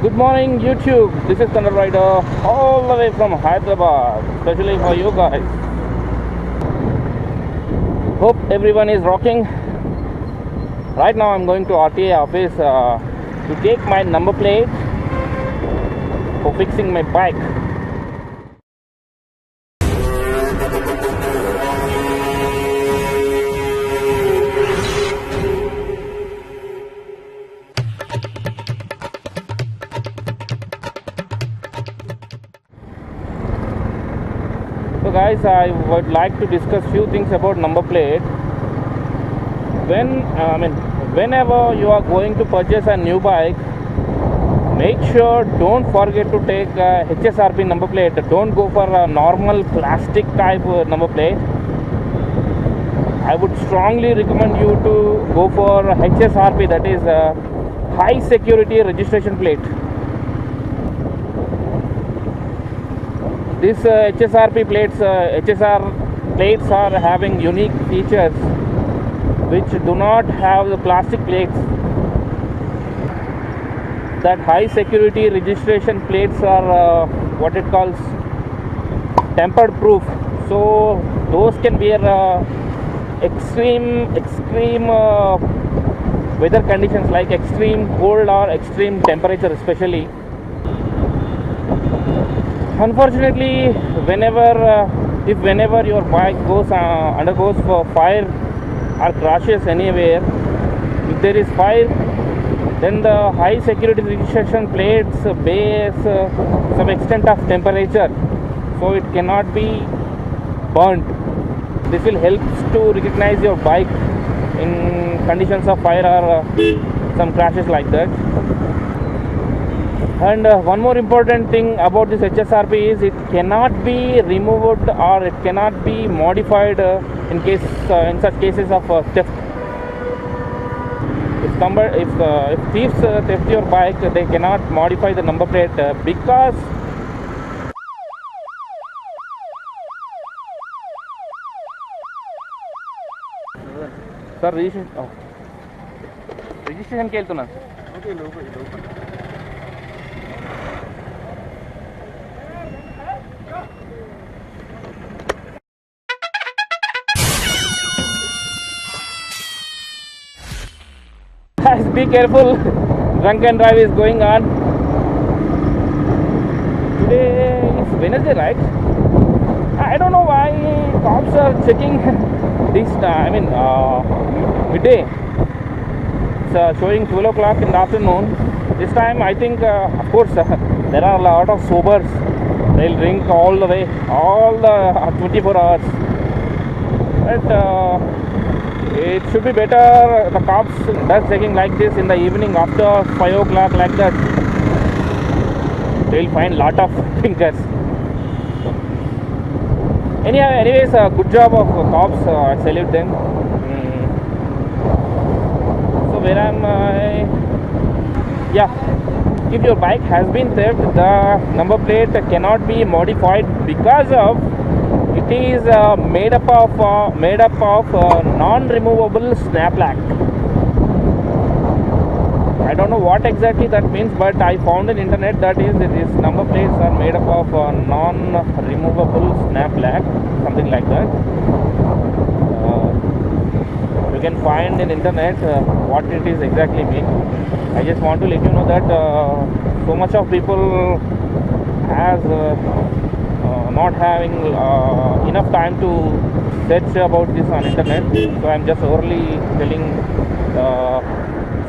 Good morning YouTube, this is Kannada Rider all the way from Hyderabad, especially for you guys. Hope everyone is rocking. Right now I'm going to RTA office to take my number plate for fixing my bike. So guys, I would like to discuss few things about number plate. Whenever you are going to purchase a new bike, make sure don't forget to take HSRP number plate. Don't go for a normal plastic type number plate. I would strongly recommend you to go for HSRP, that is high security registration plate. These HSRP plates, HSR plates are having unique features which do not have the plastic plates. That high security registration plates are what it calls tamper proof. So those can bear extreme weather conditions like extreme cold or extreme temperature especially. Unfortunately, whenever your bike undergoes for fire or crashes anywhere, if there is fire, then the high security registration plates bears some extent of temperature, so it cannot be burnt. This will help to recognize your bike in conditions of fire or some crashes like that. And one more important thing about this HSRP is it cannot be removed or it cannot be modified in such cases of theft. If thieves theft your bike, they cannot modify the number plate because sir registration keltuna okay local guys, be careful, drunken drive is going on. Today is Wednesday, right? I don't know why cops are checking this midday. It's showing 12 o'clock in the afternoon. This time I think of course there are a lot of sobers. They'll drink all the way, all the 24 hours, but it should be better the cops does checking like this in the evening after 5 o'clock like that. They'll find lot of drinkers. Anyways, good job of cops. I salute them. So where am I? Yeah, if your bike has been theft, the number plate cannot be modified because of it is made up of non-removable snap lock. I don't know what exactly that means, but I found on internet that these number plates are made up of non-removable snap lock, something like that. You can find in internet what it is exactly mean. I just want to let you know that so much of people has not having enough time to search about this on internet, so I'm just overly telling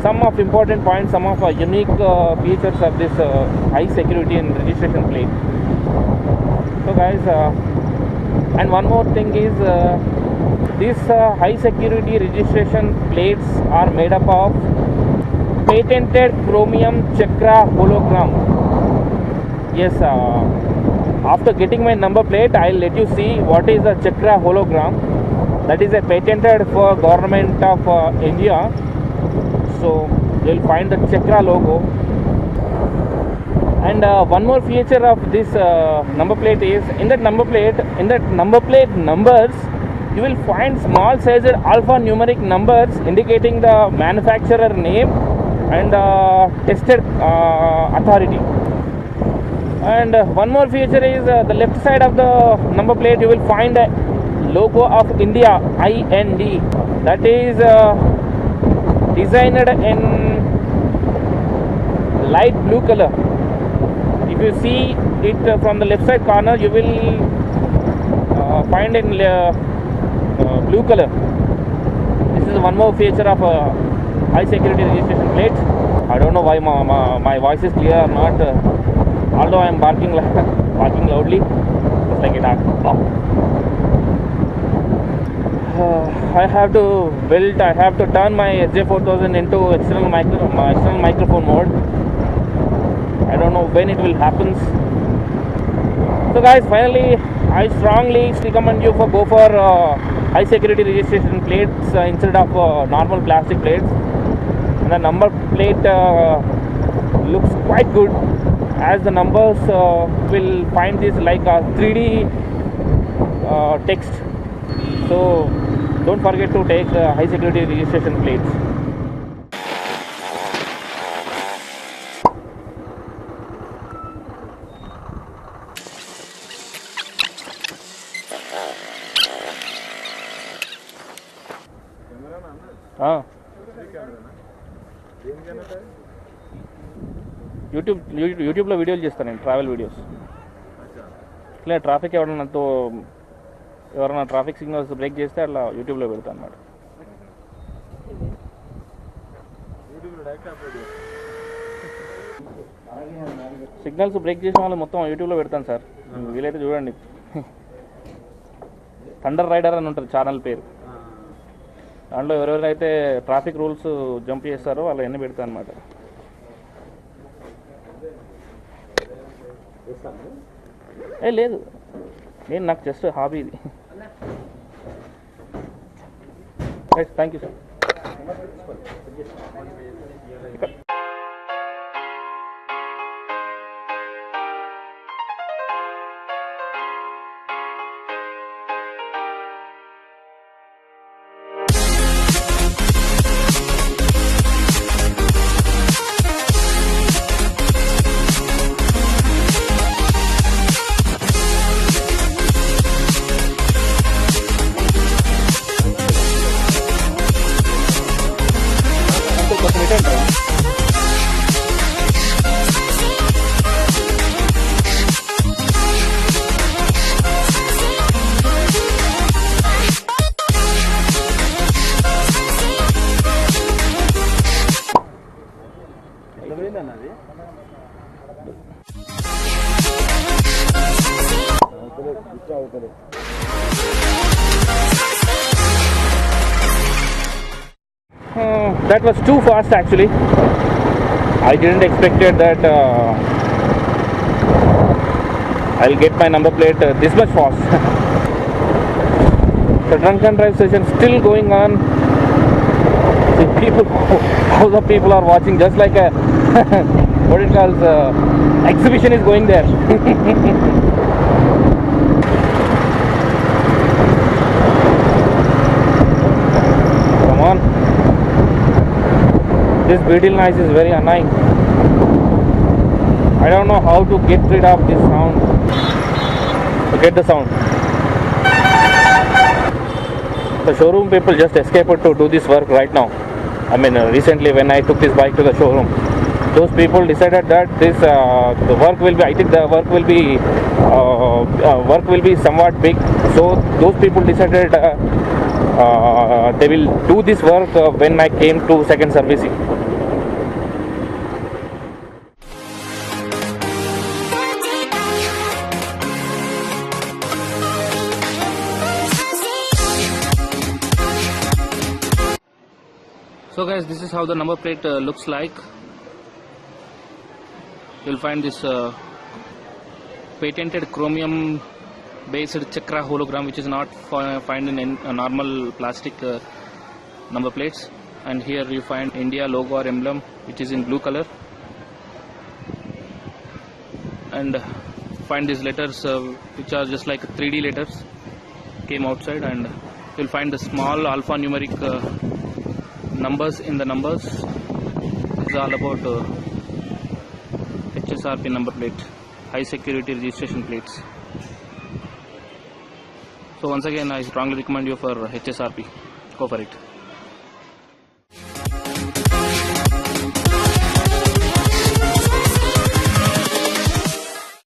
some of important points, some of unique features of this high security and registration plate. So guys, and one more thing is these high security registration plates are made up of patented chromium chakra hologram. Yes, after getting my number plate, I'll let you see what is a chakra hologram. That is a patented for government of India. So you'll find the chakra logo. And one more feature of this number plate is in that number plate numbers, you will find small sized alphanumeric numbers indicating the manufacturer name and tested authority. And one more feature is the left side of the number plate you will find a logo of India, IND, that is designed in light blue color. If you see it from the left side corner, you will find in blue color. This is one more feature of high security registration plate. I don't know why my voice is clear or not, although I am barking loudly, just like a dog. I have to turn my SJ4000 into external microphone mode. I don't know when it will happen. So guys, finally I strongly recommend you go for high security registration plates instead of normal plastic plates. And the number plate looks quite good, as the numbers will find this like a 3D text. So don't forget to take high security registration plates. యూట్యూబ్లో వీడియోలు చేస్తాను నేను, travel videos. ఇట్లా traffic ఎవరైనా traffic signals break చేస్తే అట్లా యూట్యూబ్లో పెడతాను అన్నమాట. సిగ్నల్స్ బ్రేక్ చేసిన వాళ్ళు మొత్తం యూట్యూబ్లో పెడతాను సార్, వీలైతే చూడండి. థండర్ రైడర్ అని ఉంటుంది ఛానల్ పేరు. దాంట్లో ఎవరెవరైతే ట్రాఫిక్ రూల్స్ జంప్ చేస్తారో వాళ్ళు ఎన్ని పెడతాను అనమాట. లేదు, నాకు జస్ట్ హాబీ ఇది. Thank you sir. That was too fast actually. I didn't expected that I'll get my number plate this much fast. The drunk and drive session still going on. See people, how the people are watching, just like a what it calls exhibition is going there. Come on. This beetle noise is very annoying. I don't know how to get rid of this sound. To get the sound. The showroom people just escaped to do this work right now. I mean, recently when I took this bike to the showroom, those people decided that the work will be. I think the work will be somewhat big. So those people decided they will do this work when I came to second servicing. So guys, this is how the number plate looks like. You'll find this patented chromium based chakra hologram, which is not found in normal plastic number plates. And here you find India logo or emblem, which is in blue color. And find these letters which are just like 3D letters came outside, and you'll find the small alphanumeric numbers in the numbers. is all about HSRP number plate, high security registration plates. So once again, I strongly recommend you for HSRP. Go for it.